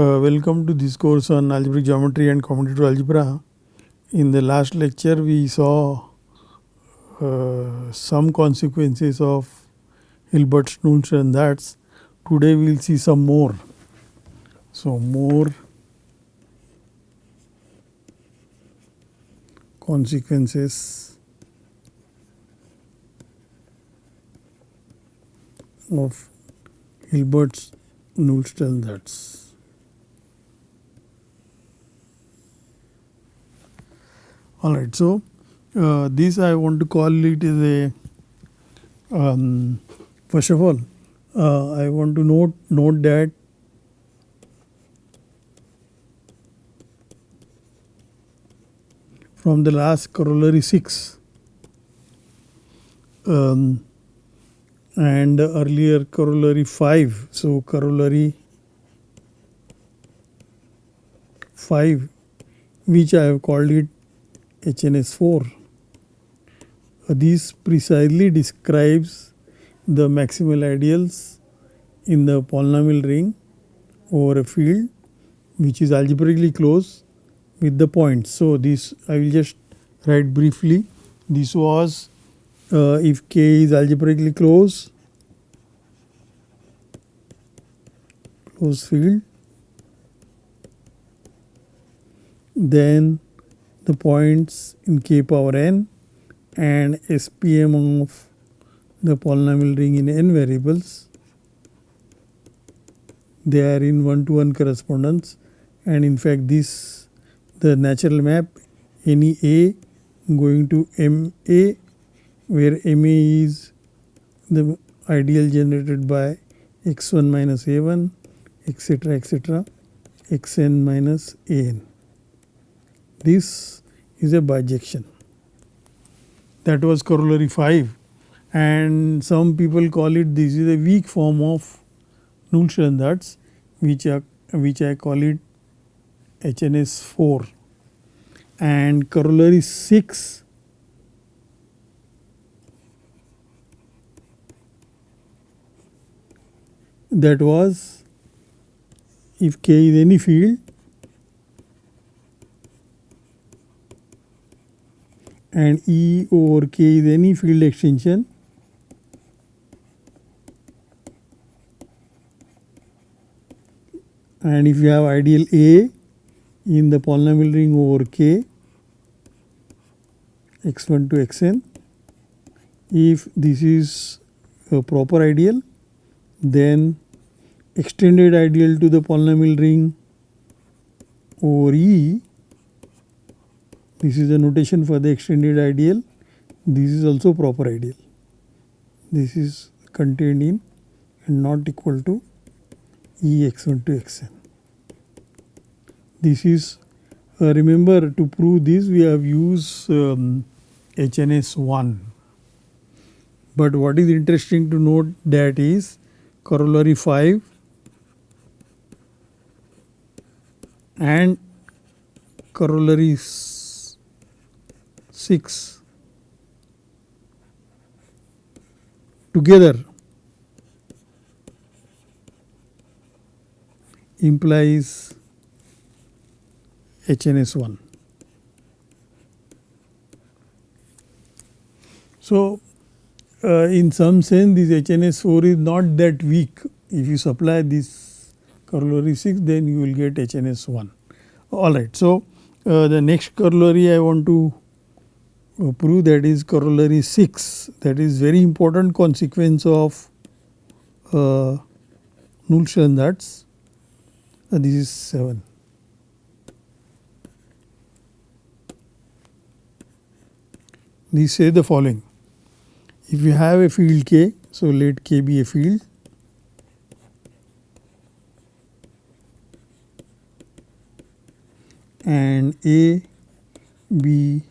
Welcome to this course on algebraic geometry and commutative algebra. In the last lecture we saw some consequences of Hilbert's Nulls and that's. Today we will see some more. So, more consequences of Hilbert's Nulls and that's. Alright, so this I want to call it as a first of all I want to note that from the last corollary 6 and earlier corollary 5. So, corollary 5 which I have called it HNS4. This precisely describes the maximal ideals in the polynomial ring over a field which is algebraically closed with the points. So, this I will just write briefly. This was if K is algebraically closed field, then the points in K power n and SPM of the polynomial ring in n variables, they are in one-to-one correspondence, and in fact this the natural map any A going to MA, where MA is the ideal generated by x1 minus a1 etc xn minus an. This is a bijection. That was corollary 5, and some people call it this is a weak form of Null-Standards which I call it HNS4, and corollary 6 that was if K is any field and E over K is any field extension, and if you have ideal A in the polynomial ring over K x1 to xn, if this is a proper ideal, then extended ideal to the polynomial ring over E, this is the notation for the extended ideal, this is also proper ideal. This is contained in and not equal to E x1 to xn. This is remember, to prove this we have used HNS1, but what is interesting to note that is corollary 5 and corollary 6 together implies HNS1. So, in some sense this HNS4 is not that weak. If you supply this corollary 6, then you will get HNS1. Alright, so the next corollary I want to prove, that is corollary 6, that is very important consequence of Null-Standards. This is 7. These say the following: if you have a field K, so let K be a field, and A be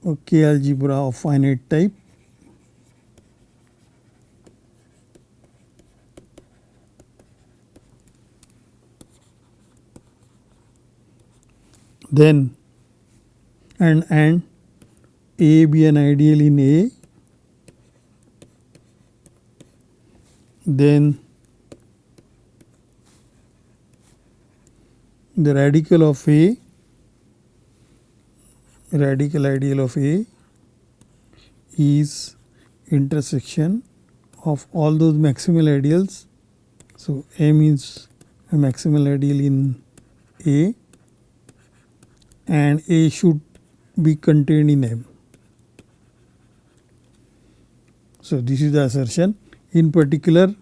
a K algebra of finite type, then and A be an ideal in A, then the radical of A, radical ideal of A is intersection of all those maximal ideals. So M is a maximal ideal in A and A should be contained in M. So this is the assertion. In particular,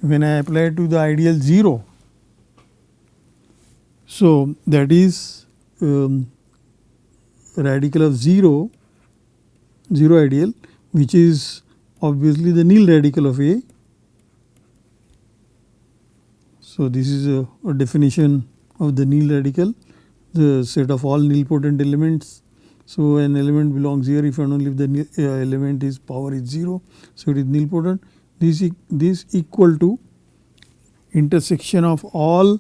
when I apply to the ideal 0, so that is radical of 0 ideal, which is obviously the nil radical of A. So this is a definition of the nil radical, the set of all nilpotent elements. So an element belongs here if and only if the element is power is 0. So it is nilpotent. This equal to intersection of all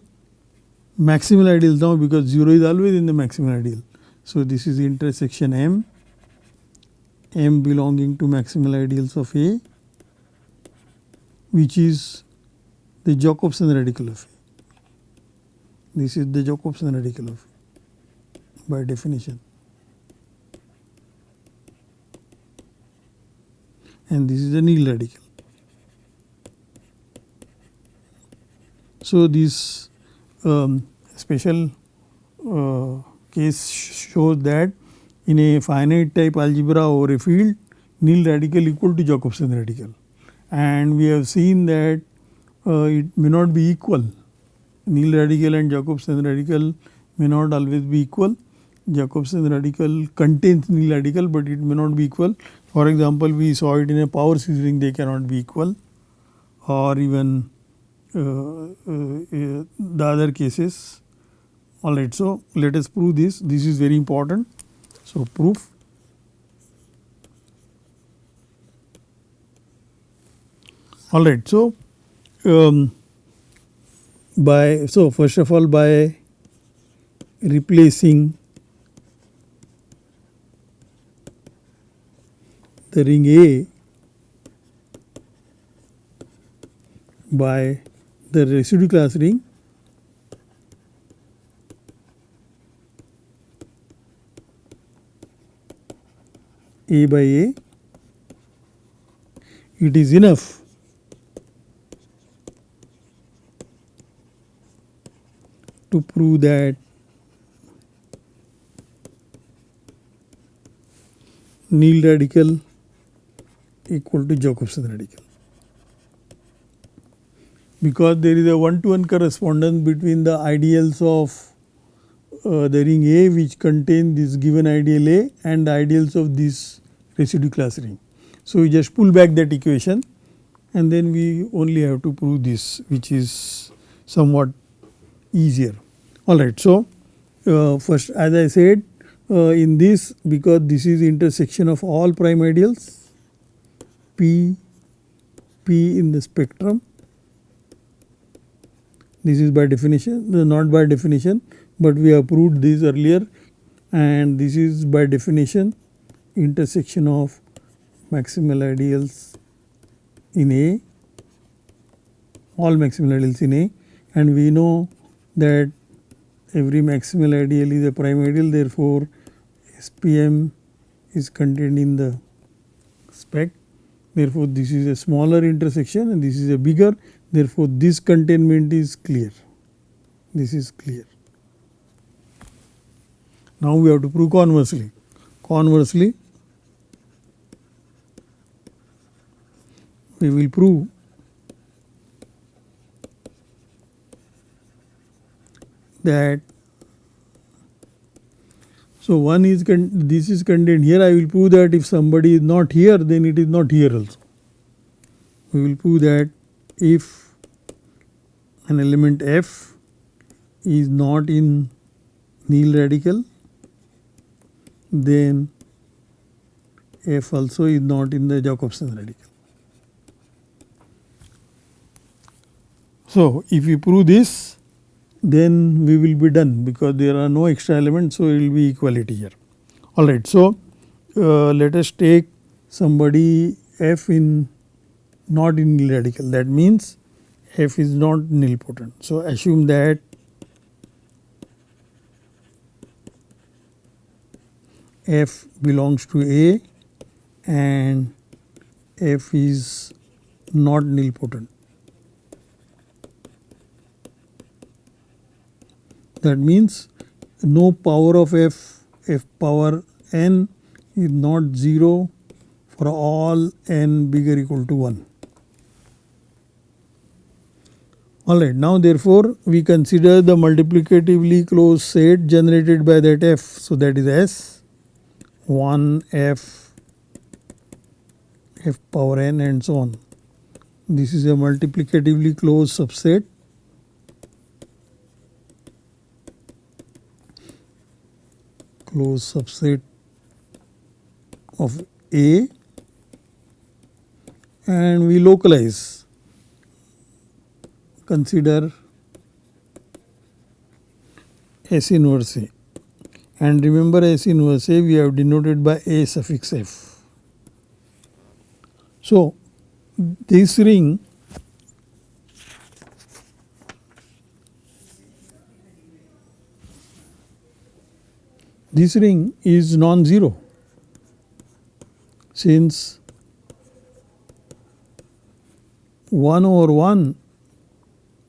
maximal ideals now, because 0 is always in the maximal ideal. So this is intersection M belonging to maximal ideals of A, which is the Jacobson radical of A. This is the Jacobson radical of A by definition. And this is the nil radical. So this special case shows that in a finite type algebra over a field, nil radical equal to Jacobson radical, and we have seen that it may not be equal. Nil radical and Jacobson radical may not always be equal. Jacobson radical contains nil radical, but it may not be equal. For example, we saw it in a power series ring, they cannot be equal, or even the other cases. Alright, so let us prove this. This is very important. So proof. Alright, so first of all, by replacing the ring A by the residue class ring, A by A, it is enough to prove that nil radical equal to Jacobson radical, because there is a one-to-one correspondence between the ideals of the ring A, which contain this given ideal A, and the ideals of this residue class ring. So we just pull back that equation and then we only have to prove this, which is somewhat easier. Alright, so first, as I said, in this, because this is intersection of all prime ideals P in the spectrum, this is by definition, not by definition, but we have proved this earlier, and this is by definition intersection of maximal ideals in A, all maximal ideals in A, and we know that every maximal ideal is a prime ideal, therefore SPM is contained in the spec, therefore this is a smaller intersection and this is a bigger, therefore this containment is clear, this is clear. Now we have to prove conversely. Conversely, we will prove that, so one is this is contained here. I will prove that if somebody is not here, then it is not here also. We will prove that if an element F is not in nil radical, then F also is not in the Jacobson radical. So if we prove this, then we will be done, because there are no extra elements, so it will be equality here. Alright, so let us take somebody F in not in nil radical. That means F is not nilpotent. So assume that F belongs to A and F is not nilpotent. That means no power of F power n is not 0 for all n bigger equal to 1. Alright, now therefore we consider the multiplicatively closed set generated by that F. So that is S, 1 F, F power n and so on. This is a multiplicatively closed subset. Closed subset of A, and we localize. Consider S inverse A, and remember S inverse A we have denoted by A suffix F. So this ring is non-zero, since 1 over 1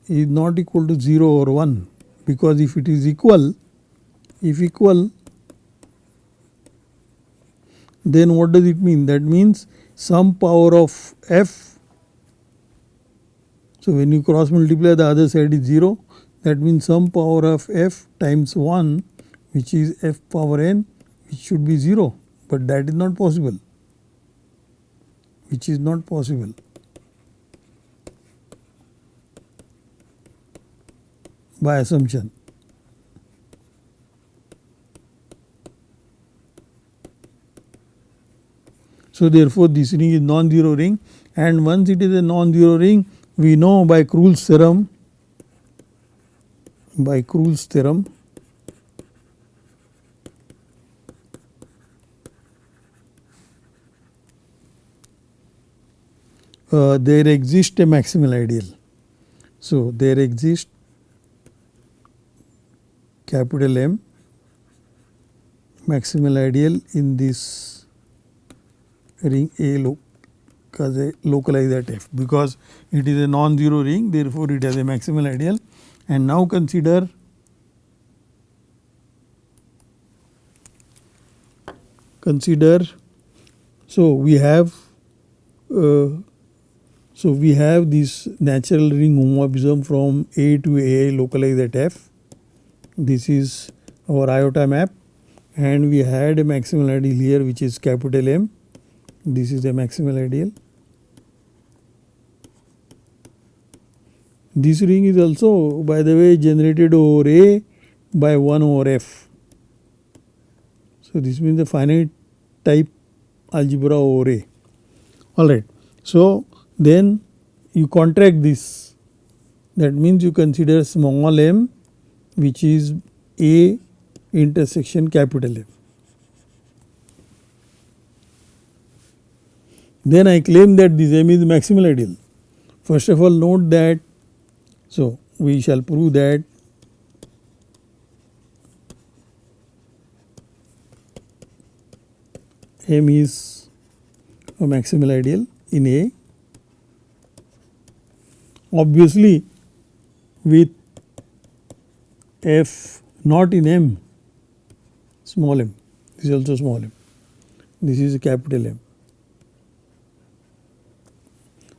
is not equal to 0 over 1, because if it is equal, then what does it mean? That means some power of F. So when you cross multiply, the other side is 0. That means some power of F times 1, which is F power n, which should be 0, but that is not possible, which is not possible. By assumption. So therefore this ring is non-zero ring, and once it is a non-zero ring, we know by Krull's theorem, there exists a maximal ideal. So there exists capital M maximal ideal in this ring A localized at F, because it is a non-zero ring, therefore it has a maximal ideal. And now consider so we have this natural ring homomorphism from A to A localized at F. This is our iota map, and we had a maximal ideal here which is capital M. This is a maximal ideal. This ring is also, by the way, generated over A by 1 over F. So this means the finite type algebra over A. Alright. So then you contract this. That means you consider small m, which is A intersection capital M. Then I claim that this M is maximal ideal. First of all, note that, so we shall prove that M is a maximal ideal in A, obviously with F not in M, small m, this is also small m, this is a capital M.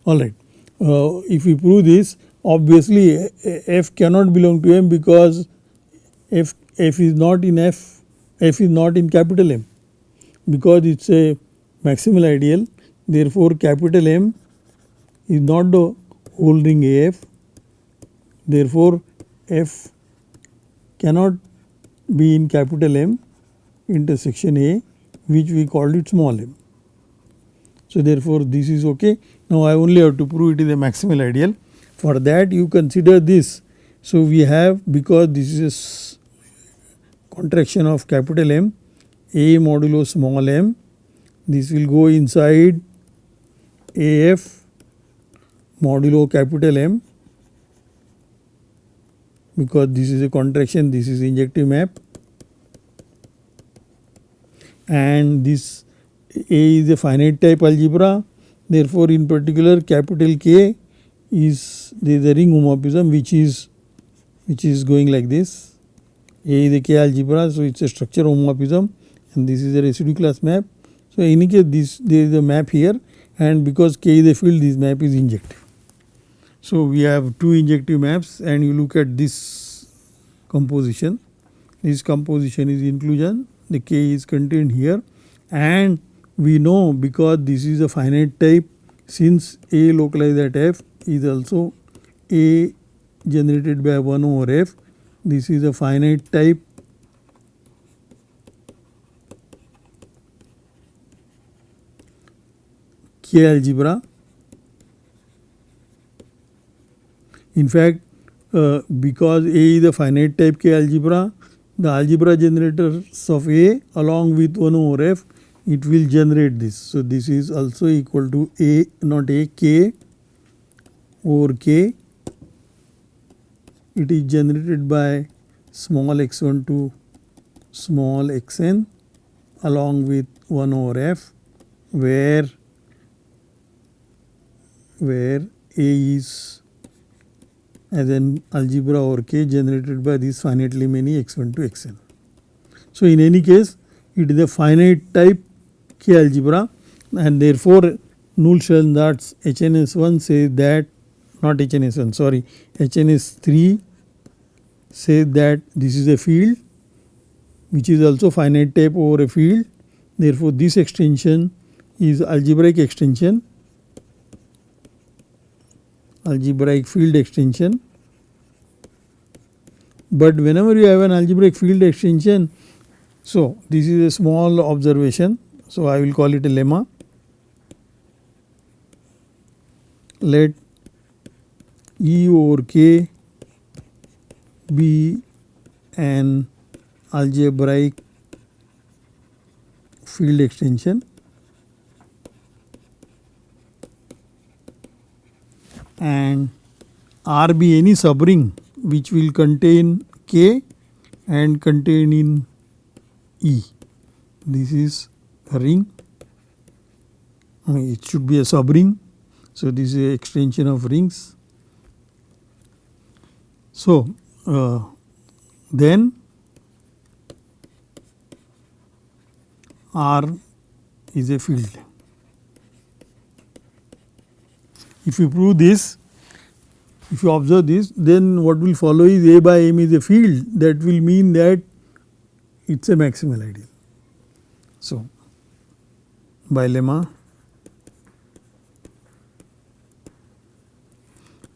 Alright, if we prove this, obviously F cannot belong to M, because F is not in F is not in capital M, because it is a maximal ideal. Therefore capital M is not the whole ring AF, therefore F cannot be in capital M intersection A, which we called it small m. So therefore this is okay. Now I only have to prove it is a maximal ideal. For that you consider this. So we have, because this is a contraction of capital M, A modulo small m, this will go inside AF modulo capital M, because this is a contraction, this is injective map, and this A is a finite type algebra. Therefore, in particular capital K is the ring homomorphism which is going like this. A is a K algebra, so it is a structure homomorphism, and this is a residue class map. So, in any case there is a map here, and because K is a field, this map is injective. So, we have two injective maps, and you look at this composition. This composition is inclusion, the K is contained here, and we know because this is a finite type, since A localized at F is also A generated by 1 over F, this is a finite type K algebra. In fact, because A is a finite type K algebra, the algebra generators of A along with 1 over F, it will generate this. So, this is also equal to A, not A, K over K. It is generated by small x1 to small xn along with 1 over F, where A is as an algebra over K generated by this finitely many x1 to xn. So, in any case it is a finite type K algebra, and therefore Null-Sternberg's HNS1 says that, not HNS1, sorry, HNS3 says that this is a field which is also finite type over a field. Therefore, this extension is algebraic extension, algebraic field extension. But whenever you have an algebraic field extension, so this is a small observation, so I will call it a lemma. Let E over K be an algebraic field extension, and R be any subring which will contain K and contain in E. This is a ring, it should be a subring. So, this is an extension of rings. So, then R is a field. If you prove this, if you observe this, then what will follow is A by M is a field. That will mean that it is a maximal ideal. So, by lemma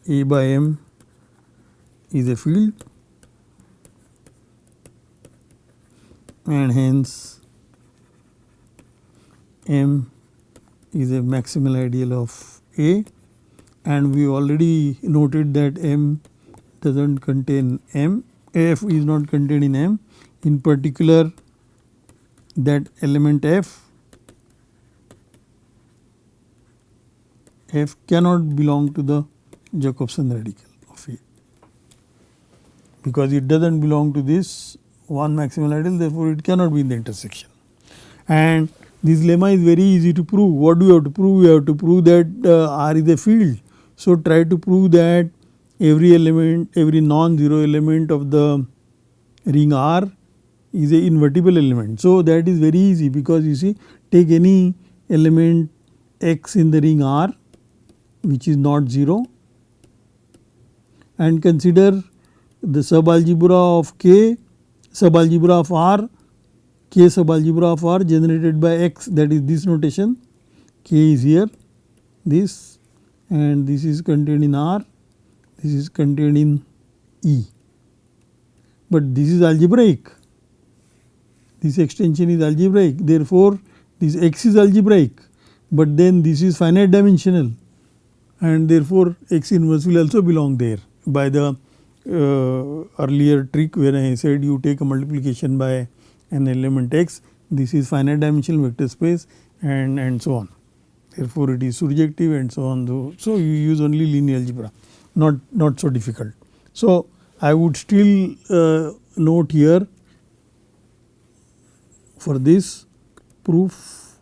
A by M is a field, and hence M is a maximal ideal of A, and we already noted that M does not contain M, F is not contained in M, in particular that element F cannot belong to the Jacobson radical of A, because it does not belong to this one maximal ideal, therefore it cannot be in the intersection. And this lemma is very easy to prove. What do you have to prove? You have to prove that R is a field. So, try to prove that every element, every non-zero element of the ring R is a invertible element. So, that is very easy, because you see, take any element x in the ring R which is not 0, and consider the subalgebra of K, subalgebra of R, K subalgebra of R generated by X, that is this notation, K is here, this, and this is contained in R, this is contained in E. But this is algebraic, this extension is algebraic, therefore this X is algebraic, but then this is finite dimensional, and therefore X inverse will also belong there by the earlier trick when I said you take a multiplication by an element X, this is finite dimensional vector space, and so on. therefore it is surjective and so on. So you use only linear algebra, not so difficult. So I would still note here for this proof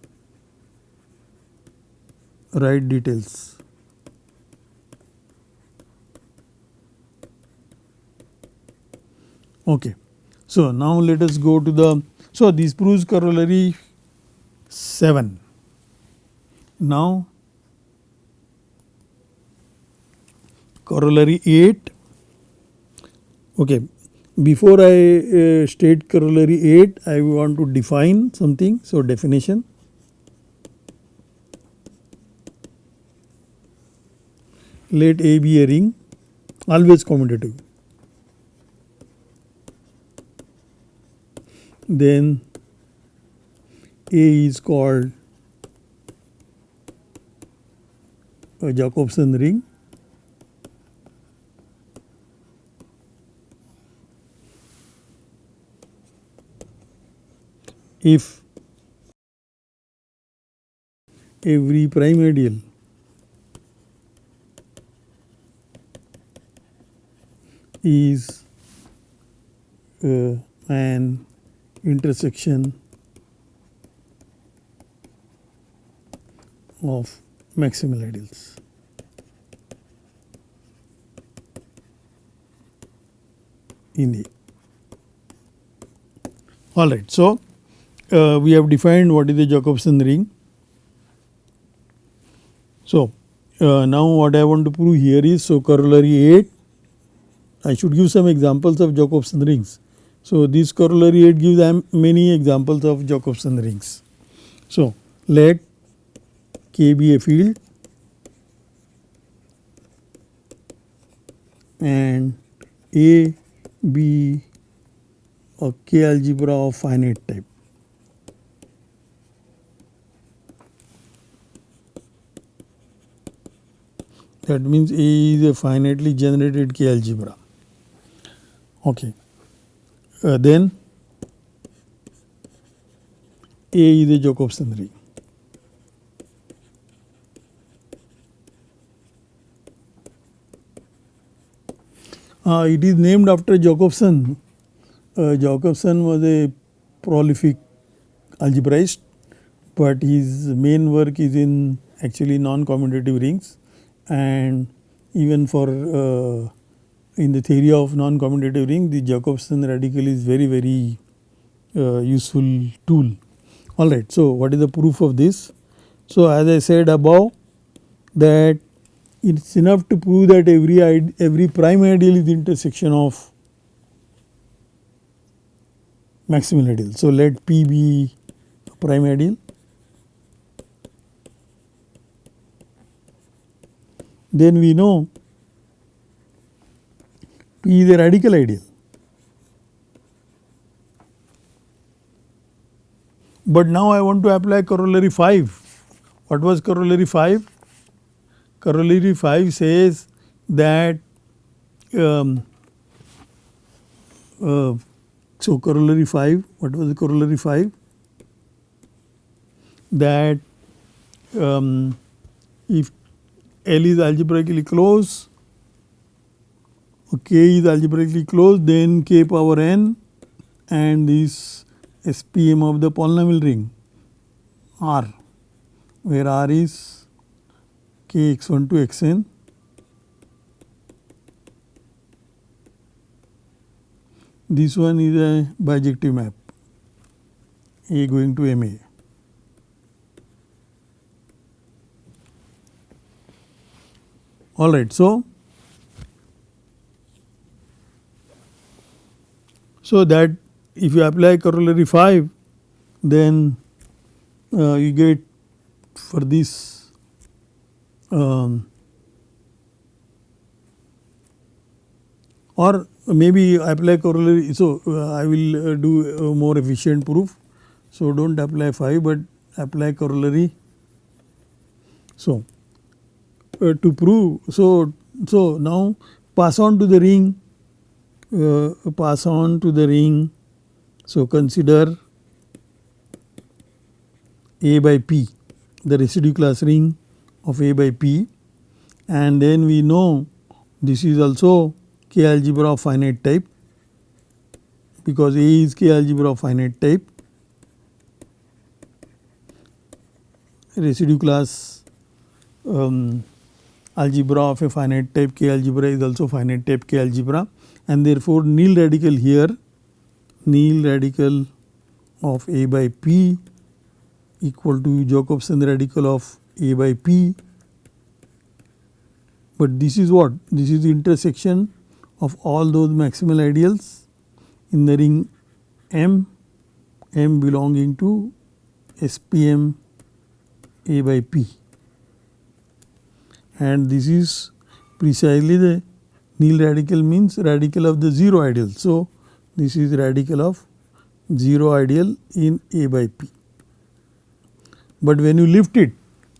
write details. Okay. So now let us go to the, so this proves corollary 7. Now corollary 8. Okay. Before I state corollary 8, I want to define something. So definition. Let A be a ring, always commutative. Then A is called a Jacobson ring. If every prime ideal is an intersection of maximal ideals. In A. All right. So we have defined what is the Jacobson ring. So now what I want to prove here is, so corollary 8, I should give some examples of Jacobson rings. So this corollary 8 gives many examples of Jacobson rings. So let K be a field and A be a K algebra of finite type. That means A is a finitely generated K algebra. Okay. Then A is a Jacobson ring. It is named after Jacobson. Jacobson was a prolific algebraist, but his main work is in actually non-commutative rings, and even for in the theory of non-commutative ring, the Jacobson radical is very useful tool. All right. So what is the proof of this? So as I said above, that it's enough to prove that every prime ideal is the intersection of maximal ideal. So let P be a prime ideal. Then we know P is a radical ideal. But now I want to apply corollary 5. What was corollary 5? Corollary 5 says that so corollary 5, what was the corollary 5? That if L is algebraically closed, K is algebraically closed, then K power n and this SPM of the polynomial ring R, where R is K x1 to xn. This one is a bijective map, A going to MA. All right. So that if you apply corollary 5, then you get for this or maybe apply corollary. So I will do a more efficient proof. So don't apply 5, but apply corollary. So to prove, so now pass on to the ring. Pass on to the ring. So consider A by P. the residue class ring of A by P, and then we know this is also K algebra of finite type, because A is K algebra of finite type. Residue class algebra of a finite type K algebra is also finite type K algebra, and therefore nil radical here, nil radical of A by P equal to Jacobson radical of A by P. But this is what? This is the intersection of all those maximal ideals in the ring M, M belonging to SPM A by P, and this is precisely the nil radical, means radical of the 0 ideal. So, this is radical of 0 ideal in A by P. But when you lift it,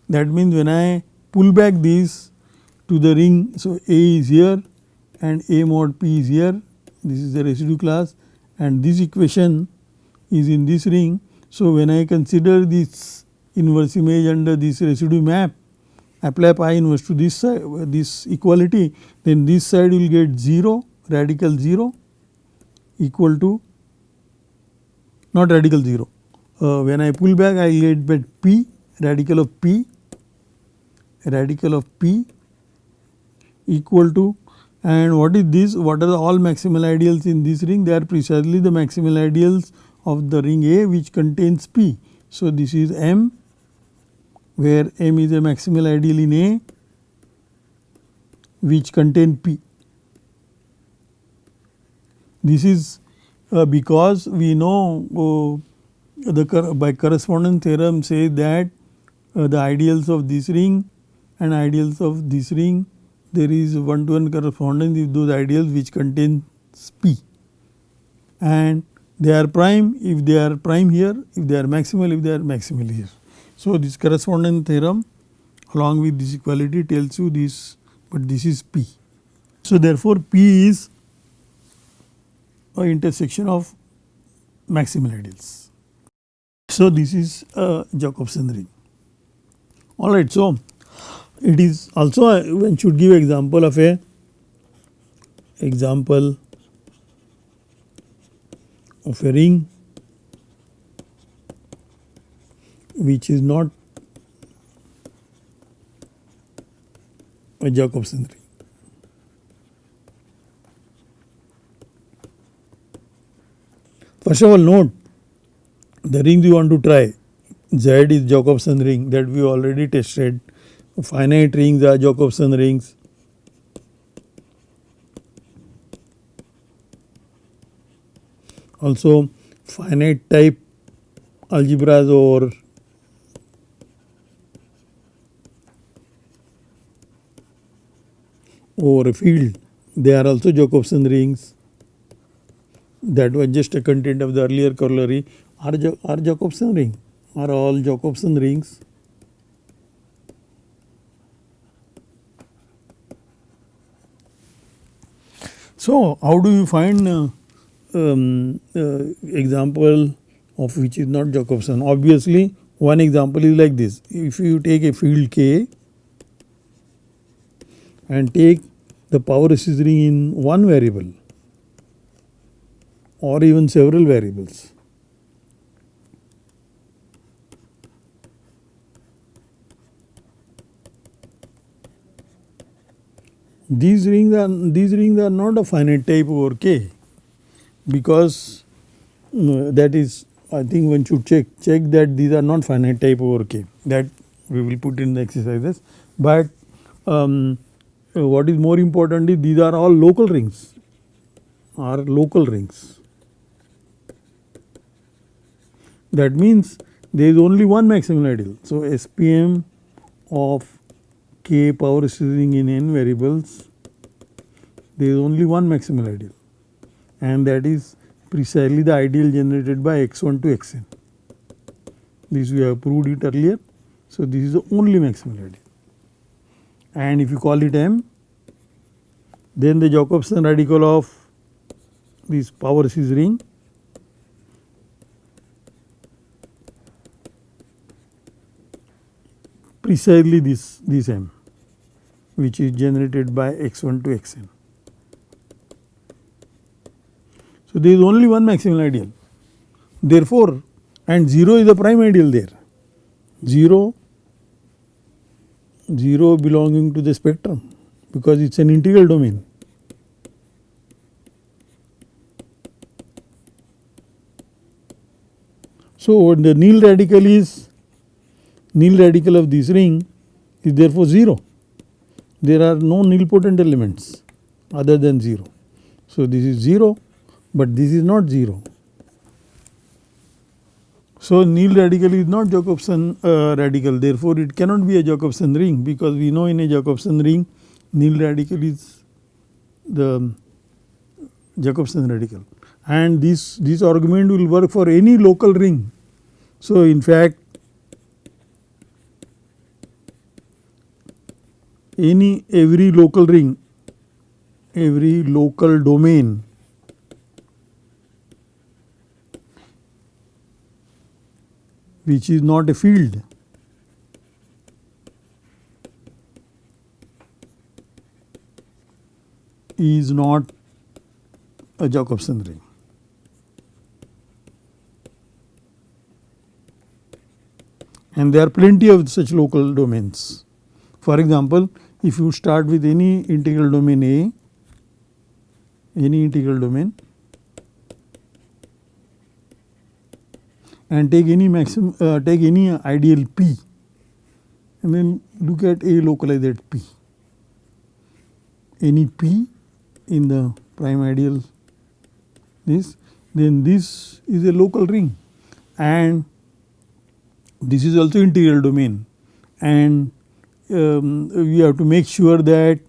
that means when I pull back this to the ring, so A is here and A mod P is here, this is the residue class, and this equation is in this ring. So, when I consider this inverse image under this residue map, apply pi inverse to this side, this equality, then this side will get 0, radical 0 equal to, not radical 0. When I pull back, I get back P, radical of P equal to, and what is this? What are the all maximal ideals in this ring? They are precisely the maximal ideals of the ring A which contains P. So, this is M, where M is a maximal ideal in A which contain P. This is because we know by correspondence theorem say that the ideals of this ring and ideals of this ring, there is one-to-one correspondence with those ideals which contains P, and they are prime if they are prime here, if they are maximal if they are maximal here. So, this correspondence theorem along with this equality tells you this, but this is P. So, therefore, P is a intersection of maximal ideals. So, this is a Jacobson ring. Alright, so it is also one should give example of a ring which is not a Jacobson ring. First of all, note the rings you want to try. Z is Jacobson ring, that we already tested. Finite rings are Jacobson rings. Also finite type algebras over a field, they are also Jacobson rings. That was just a content of the earlier corollary. Are Jacobson ring, are all Jacobson rings. So, how do you find example of which is not Jacobson? Obviously, one example is like this. If you take a field K and take the power resistance ring in one variable or even several variables, these rings are not a finite type over K, because that is, I think one should check that these are not finite type over K, that we will put in the exercises. But what is more important is these are all local rings, That means there is only one maximal ideal. So, SPM of K power resistance ring in n variables, there is only one maximal ideal, and that is precisely the ideal generated by x1 to xn. This we have proved it earlier. So, this is the only maximal ideal, and if you call it M, then the Jacobson radical of this power resistance ring precisely this M, which is generated by x1 to xn. So, there is only one maximal ideal. Therefore, and 0 is the prime ideal there, 0 belonging to the spectrum, because it is an integral domain. So, the nil radical of this ring is therefore 0. There are no nilpotent elements other than 0. So, this is 0, but this is not 0. So, nil radical is not Jacobson radical, therefore, it cannot be a Jacobson ring, because we know in a Jacobson ring nil radical is the Jacobson radical, and this argument will work for any local ring. So, in fact, every local ring, every local domain which is not a field is not a Jacobson ring. And there are plenty of such local domains. For example, if you start with any integral domain A, any integral domain, and take any take any ideal P, and then look at A localized at P. Any P in the prime ideal then this is a local ring, and this is also integral domain, and we have to make sure that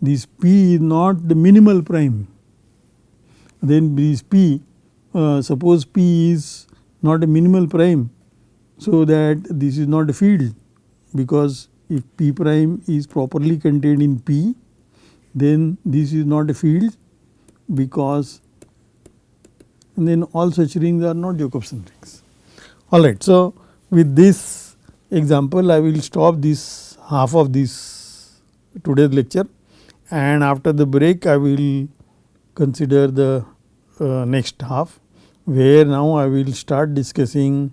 this P is not the minimal prime. Then this P, suppose P is not a minimal prime, so that this is not a field, because if P prime is properly contained in P, then this is not a field, because and then all such rings are not Jacobson rings. Alright, so with this example I will stop this half of this today's lecture, and after the break I will consider the next half, where now I will start discussing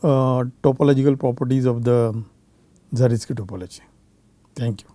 topological properties of the Zariski topology. Thank you.